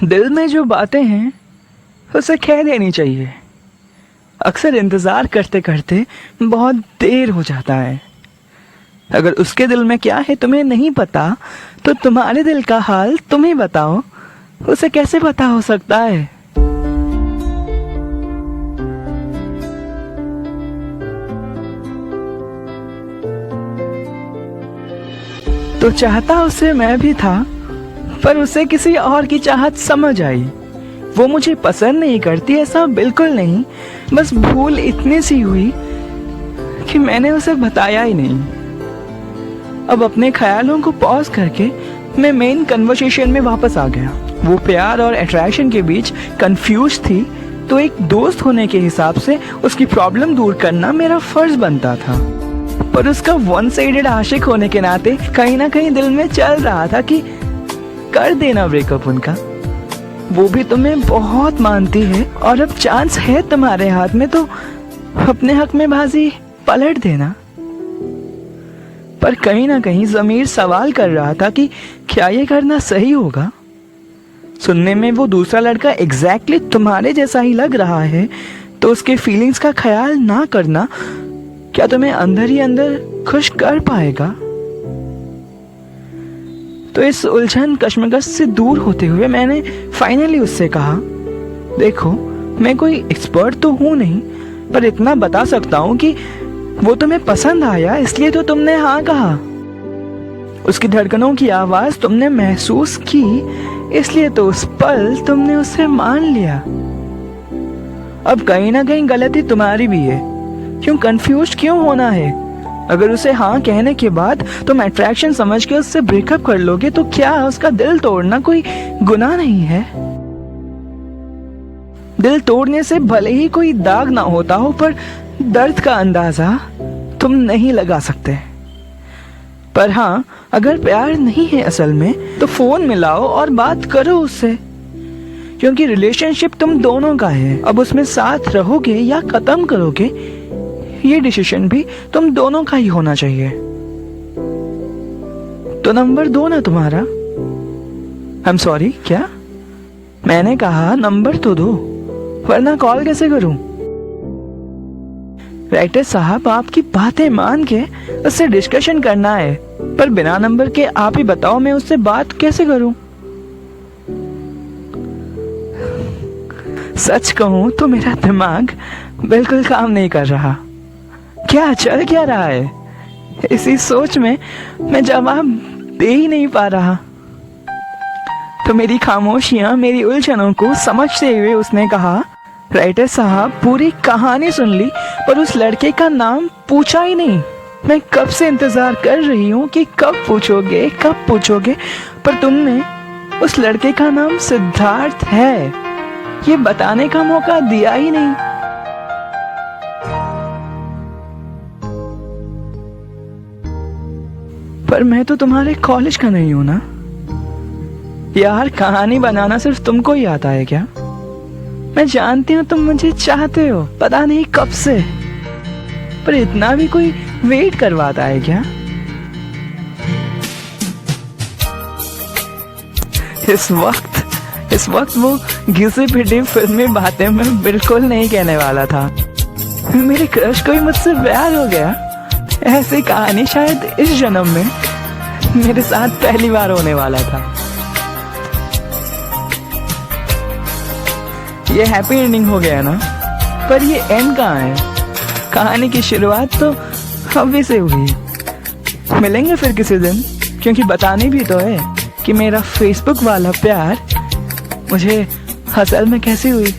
दिल में जो बातें हैं उसे कह देनी चाहिए। अक्सर इंतज़ार करते करते बहुत देर हो जाता है। अगर उसके दिल में क्या है तुम्हें नहीं पता, तो तुम्हारे दिल का हाल तुम ही बताओ, उसे कैसे पता हो सकता है। तो चाहता उसे मैं भी था, पर उसे किसी और की चाहत समझ आई। वो मुझे पसंद नहीं करती ऐसा बिल्कुल नहीं, बस भूल इतनी सी हुई कि मैंने उसे बताया ही नहीं। अब अपने ख्यालों को पॉज करके मैं मेन कन्वर्सेशन में वापस आ गया। वो प्यार और अट्रैक्शन के बीच कंफ्यूज थी, तो एक दोस्त होने के हिसाब से उसकी प्रॉब्लम दूर करना मेरा फर्ज बनता था। पर उसका वन साइडेड आशिक होने के नाते कहीं ना कहीं दिल में चल रहा था कि कर देना ब्रेकअप उनका। वो भी तुम्हें बहुत मानती है और अब चांस है तुम्हारे हाथ में, तो अपने हक में बाजी पलट देना। पर कहीं ना कहीं ज़मीर सवाल कर रहा था कि क्या ये करना सही होगा। सुनने में वो दूसरा लड़का एग्जैक्टली तुम्हारे जैसा ही लग रहा है, तो उसके फीलिंग्स का ख्याल ना करना क्या तुम्हें अंदर ही अंदर खुश कर पाएगा। तो इस उलझन कश्मकश से दूर होते हुए मैंने फाइनली उससे कहा, देखो मैं कोई एक्सपर्ट तो हूं नहीं, पर इतना बता सकता हूं कि वो तुम्हें पसंद आया, इसलिए तो तुमने हाँ कहा। उसकी धड़कनों की आवाज तुमने महसूस की, इसलिए तो उस पल तुमने उसे मान लिया। अब कहीं ना कहीं गलती तुम्हारी भी है। क्यों कंफ्यूज क्यों होना है? अगर उसे हाँ कहने के बाद तुम अट्रैक्शन समझ के उससे ब्रेकअप कर लोगे, तो क्या उसका दिल तोड़ना कोई गुनाह नहीं है? दिल तोड़ने से भले ही कोई दाग ना होता हो, पर दर्द का अंदाजा तुम नहीं लगा सकते। पर हाँ, अगर प्यार नहीं है असल में, तो फोन मिलाओ और बात करो उससे, क्योंकि रिलेशनशिप तुम दोनों का है। अब उसमें साथ रहोगे या खत्म करोगे, ये डिसीजन भी तुम दोनों का ही होना चाहिए। तो नंबर दो ना तुम्हारा। आई एम सॉरी, क्या? मैंने कहा नंबर तो दो, वरना कॉल कैसे करूं? राइटर साहब, आपकी बातें मान के उससे डिस्कशन करना है, पर बिना नंबर के आप ही बताओ मैं उससे बात कैसे करूं? सच कहूं तो मेरा दिमाग बिल्कुल काम नहीं कर रहा। क्या चल क्या रहा है? इसी सोच में मैं जवाब दे ही नहीं पा रहा। तो मेरी खामोशियां, मेरी उलझनों को समझते हुए उसने कहा, राइटर साहब पूरी कहानी सुन ली, पर उस लड़के का नाम पूछा ही नहीं। मैं कब से इंतजार कर रही हूँ कि कब पूछोगे, पर तुमने उस लड़के का नाम सिद्धार्थ है ये बताने का मौका दिया ही नहीं। पर मैं तो तुम्हारे कॉलेज का नहीं हूं ना यार। कहानी बनाना सिर्फ तुमको ही आता है क्या? मैं जानती हूँ तुम मुझे चाहते हो, पता नहीं कब से, पर इतना भी कोई वेट करवाता है क्या? इस वक्त वो घिसी पिटी फिल्मी बातें मैं बिल्कुल नहीं कहने वाला था। मेरे क्रश को ही मुझसे प्यार हो गया। ऐसी कहानी शायद इस जन्म में मेरे साथ पहली बार होने वाला था। ये हैप्पी एंडिंग हो गया ना, पर ये एंड कहाँ है? कहानी की शुरुआत तो अभी से हुई। मिलेंगे फिर किसी दिन, क्योंकि बतानी भी तो है कि मेरा फेसबुक वाला प्यार मुझे असल में कैसी हुई।